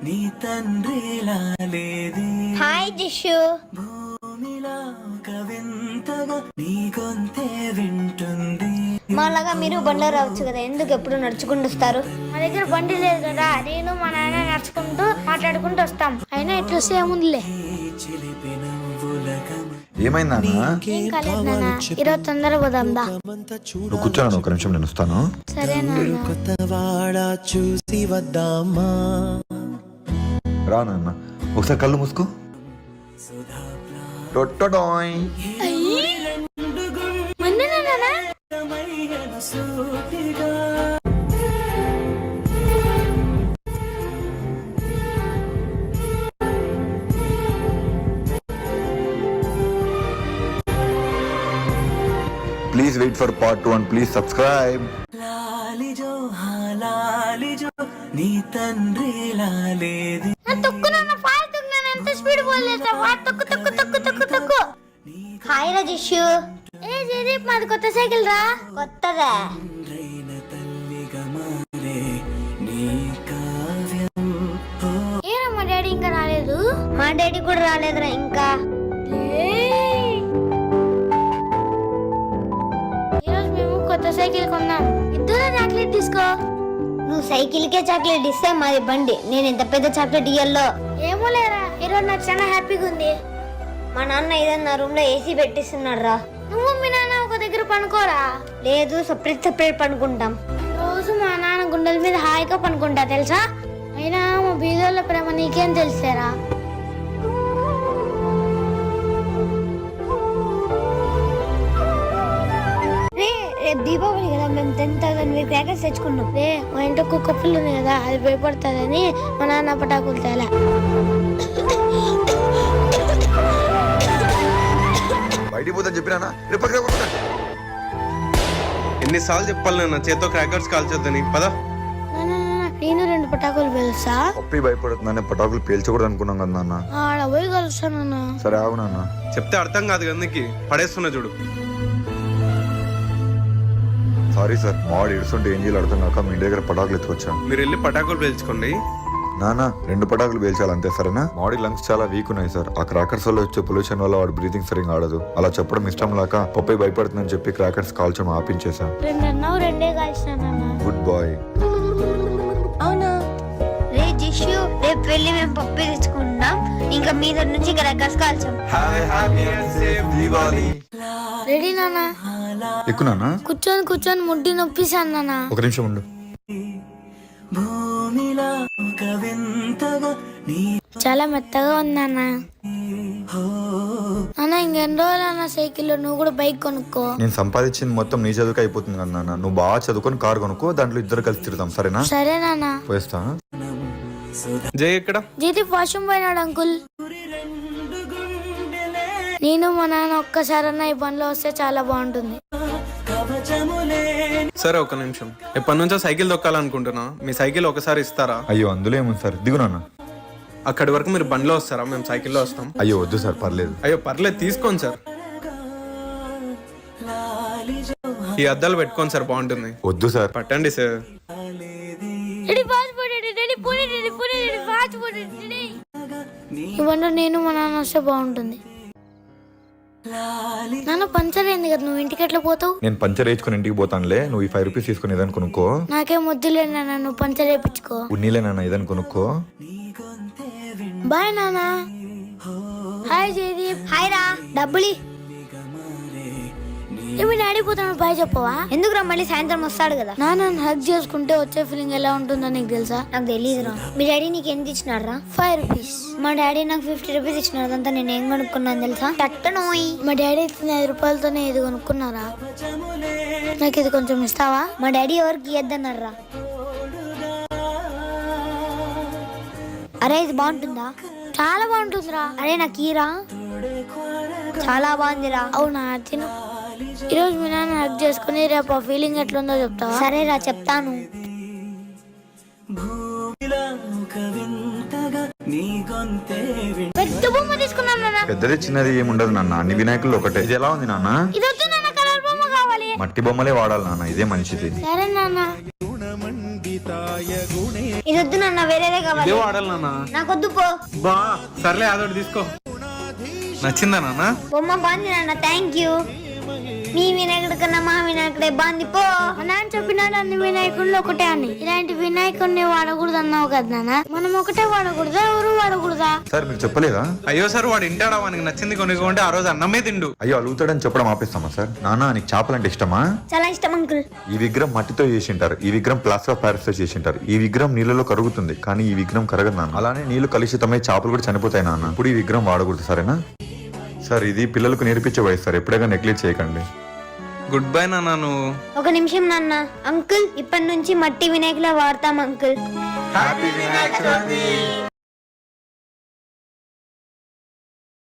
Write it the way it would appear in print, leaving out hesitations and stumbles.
నీ తండ్రిలా లేది హాయ్ జిషు. భూమిలా ఒక వింతగా నీ గొంతే వింటుంది. మాలాగా మీరు బండ్లో రావచ్చు కదా, ఎందుకు ఎప్పుడు నడుచుకుంటూ వస్తారు? మా దగ్గర బండి లేదు కదా, నేను మా నాన్న నడుచుకుంటూ మాట్లాడుకుంటూ వస్తాం. అయినా ఎట్లా సేముందిలే. ఏమైందా? ఏం కాలేదు నాన్న, ఈరోజు తొందరగా పోదాందా? నువ్వు కూర్చోను, ఒక నిమిషం నేను వస్తాను. సరే నాన్న. కొత్తవాడ చూసి వద్దామా? రా నాన్న, ఒకసారి కళ్ళు మూసుకో. టొట్టొడోయ్. Please wait for part 2 and please subscribe. లాలిజో లాలిజో నీ తండ్రిలా లేది. ఎంత స్పీడ్ పోలేదు. హాయ్ రా జిషు. ఏ జయదీప్, మాది కొత్త సైకిల్ రా. కొత్తదా? తల్లిగా మారే నీ కావ్యం. ఏరా మా డాడీ ఇంకా రాలేదు? మా డాడీ కూడా రాలేదురా ఇంకా. ఈరోజు మేము కొత్త సైకిల్ కొన్నాం. ఇద్దరు చాక్లెట్ తీసుకో. నువ్వు సైకిల్కే చాక్లెట్ ఇస్తే మాది బండి, నేను ఎంత పెద్ద చాక్లెట్ ఇయ్యాలో. ఏమో లేరా, ఈరోజు నాకు చాలా హ్యాపీగా ఉంది. మా నాన్న ఏదన్నా రూమ్ లో ఏసీ పెట్టిస్తున్నాడు రా. నువ్వు మీ నాన్న ఒక దగ్గర పనుకోరా? లేదు, సపరేట్ సపరేట్ పనుకుంటాం. రోజు మా నాన్న గుండెల మీద హాయిగా పనుకుంటా తెలుసా. అయినా మా బీదోళ్ళ ప్రేమ నీకేం తెలుసారా? రేపు దీపావళి కదా, మేము 10,000 క్రాకర్స్ తెచ్చుకున్నాం. రే, మా ఇంట్లో కుక్క పిల్ల ఉంది కదా, అది భయపడుతుందని మా నాన్న పటాకులు తేలా. బయటికి పోతా చెప్పినా. ఎన్నిసార్లు చెప్పాలి నాన్న, చేత్తో క్రాకర్స్ కాల్చొద్దని. పదా నేను 2 పటాకులు పేలుస్తా. పప్పి భయపడుతుందనే పటాకులు పేల్చకూడదు అనుకున్నాం కదా నాన్న. ఆడ పోయి కలుస్తానన్నా. సరే ఆగు నాన్న. చెప్తే అర్థం కాదు కదకి, పడేస్తున్నా చూడు. సారీ సార్, మావాడు ఇడుస్తుంటే ఏం చేయాలి అర్థం కాక మీ ఇంటి దగ్గర పటాకులు ఎత్తుకొచ్చాను. మీరు వెళ్ళి పటాకులు పేల్చుకోండి. నాన్న 2 పటాకులు పేల్చాలి అంతే, సరేనా? మాడి లంగ్స్ చాలా వీక్ ఉన్నాయి సార్. ఆ క్రాకర్స్ వల్ల వచ్చే పొల్యూషన్ వల్ల వాడు బ్రీతింగ్ సరిగ్గా ఆడదు. అలా చెప్పడం ఇష్టం లేక పప్పై భయపడుతుందని చెప్పి క్రాకర్స్ కాల్చడం ఆపించేసా. 2 అన్నావు, 2 కాల్చినానన్నా. Good bye. అవునా? రే జిషు, రేపు వెళ్ళి మేము పప్పు తెచ్చుకుంటాం. ఇంకా మీ దగ్గర నుంచి క్రాకర్స్ కాల్చాం. రెడీ నాన్న? ఎక్కు నాన్న. కూర్చొని ముడ్డి నొప్పిసాను నాన్న. ఒక నిమిషం ఉండు. భూమిలా ఒక వింతగా నీ చాలా మెత్తగా ఉందన్న. నాన్న ఇంకెన్ని రోజులు అన్న సైకిల్, నువ్వు కూడా బైక్ కొనుక్కో. నేను సంపాదించింది మొత్తం నీ చదువుకు అయిపోతుంది కదా నాన్న. నువ్వు బాగా చదువుకొని కారు కొనుక్కో, దాంట్లో ఇద్దరు కలిసి తిరుగుతాం, సరేనా? సరే నాన్న. పోయిస్తా. జై ఎక్కడ? జీతి వాష్రూమ్ పోయినాడు అంకుల్. నేను మా నాన్న ఒక్కసారన్నా ఈ పనిలో వస్తే చాలా బాగుంటుంది. సరే ఒక నిమిషం, ఎప్పటి నుంచో సైకిల్ తొక్కాలనుకుంటున్నా. మీ సైకిల్ ఒకసారి ఇస్తారా? అయ్యో అందులో ఏముంది సార్, దిగు నాన్న. అక్కడి వరకు మీరు బండిలో వస్తారా? మేము సైకిల్లో వస్తాం. అయ్యో వద్దు సార్, పర్లేదు. అయ్యో పర్లేదు, తీసుకోండి సార్. ఈ అద్దాలు పెట్టుకోండి సార్, బాగుంటుంది. వద్దు సార్. పట్టండి సార్. ఈ బండి నేను మా నాన్న వస్తే బాగుంటుంది. నాన్న పంచర్ అయింది కదా, నువ్వు ఇంటికి ఎట్లా పోతావు? నేను పంచర్ వేయించుకుని ఇంటికి పోతానులే. నువ్వు ఈ 5 రూపీస్ తీసుకుని ఏదని కొనుక్కో. నాకేం వద్దులే నాన్న, నువ్వు పంచర్ వేయించుకో. ఉన్నీలే నాన్న, ఏదని కొనుక్కో. బాయ్ నాన్న. హాయ్ జయదీప్. హాయ్ రా. డబ్బులి. ఏమి డాడీ పోతాను, బాయ్ చెప్పవా? ఎందుకురా, మళ్ళీ సాయంత్రం వస్తాడు కదా. నాన్న హగ్ చేసుకుంటే వచ్చే ఫీలింగ్ ఎలా ఉంటుందో నీకు తెలుసా? నాకు తెలియదురా. మీ డాడీ నీకు ఎంత ఇచ్చినాడు రా? 5 రూపీస్. మా డాడీ నాకు 50 రూపీస్ ఇచ్చినారు. అదంతా నేను ఏం కొనుక్కున్నాను తెలుసా? టట్టనోయ్. మా డాడీ ఇచ్చిన 5 రూపాయలతోనే ఇది కొనుక్కున్నారా? నాకు ఇది కొంచెం ఇస్తావా? మా డాడీ ఎవరికి ఇయ్యద్దన్నారు రా. అరే ఇది బాగుంటుందా? చాలా బాగుంటుందిరా. అరే నాకు ఈరా. చాలా బాగుందిరా. అవునా, తిను. ఈరోజు మీ నాన్న హక్ చేసుకుని రేపు ఆ ఫీలింగ్ ఎట్లుందో చెప్తావా? సరేరా చెప్తాను. పెద్ద బొమ్మ తీసుకున్నాను నాన్న. పెద్దది చిన్నది ఏముండదు నాన్న, అన్ని వినాయకులు ఒకటే. ఇది ఎలా ఉంది నాన్న? ఇది వద్దు నాన్న, కలర్ బొమ్మ కావాలి. మట్టి బొమ్మలే వాడాలి నాన్న, ఇదే మంచిది. సరే నాన్న. ఇది వద్దు నాన్న, వేరేదే ఇదే కావాలి. వాడాలి నాన్న. నాకొద్దు పో. బా సర్లే అదొకటి తీసుకో. నచ్చిందా నాన్న? బొమ్మ బాగుంది నాన్న, థ్యాంక్ యూ. మీ వినాయకుడి కన్నా మా వినాయకుడే బాగుంది పో. నాన్న చెప్పినాడు అన్ని వినాయకుళ్ళు ఒకటే అని. ఇలాంటి వినాయకుడిని వాడకూడదు అన్నావు కదా నాన్న. మనం ఒకటే వాడకూడదా, ఎవరు వాడకూడదా? సార్ మీరు చెప్పలేదా? అయ్యో సార్ వాడు ఇంటాడా? వానికి నచ్చింది కొనుక్కుంటే ఆ రోజు అన్నమే తిండు. అయ్యో అలుగుతాడని చెప్పడం ఆపేస్తామా సార్? నాన్న నీకు చేపలంటే ఇష్టమా? చాలా ఇష్టం అంకుల్. ఈ విగ్రహం మట్టితో చేసింటారు, ఈ విగ్రహం ప్లాస్టర్ ఆఫ్ ప్యారిస్ తో చేసింటారు. ఈ విగ్రహం నీళ్ళలో కరుగుతుంది, కానీ ఈ విగ్రహం కరగదు నాన్న. అలానే నీళ్లు కలుషితమై చేపలు కూడా చనిపోతాయి నాన్న. ఇప్పుడు ఈ విగ్రహం వాడకూడదు సరేనా? సార్ ఇది పిల్లలకు నేర్పించే వయసు సార్, ఎప్పుడైనా నెగ్లెక్ట్ చేయకండి. గుడ్ బై నాన్న. నువ్వు ఒక నిమిషం నాన్న. అంకుల్ ఇప్పటి నుంచి మట్టి వినాయకులా వాడతాం అంకుల్. హ్యాపీ వినాయక చవితి.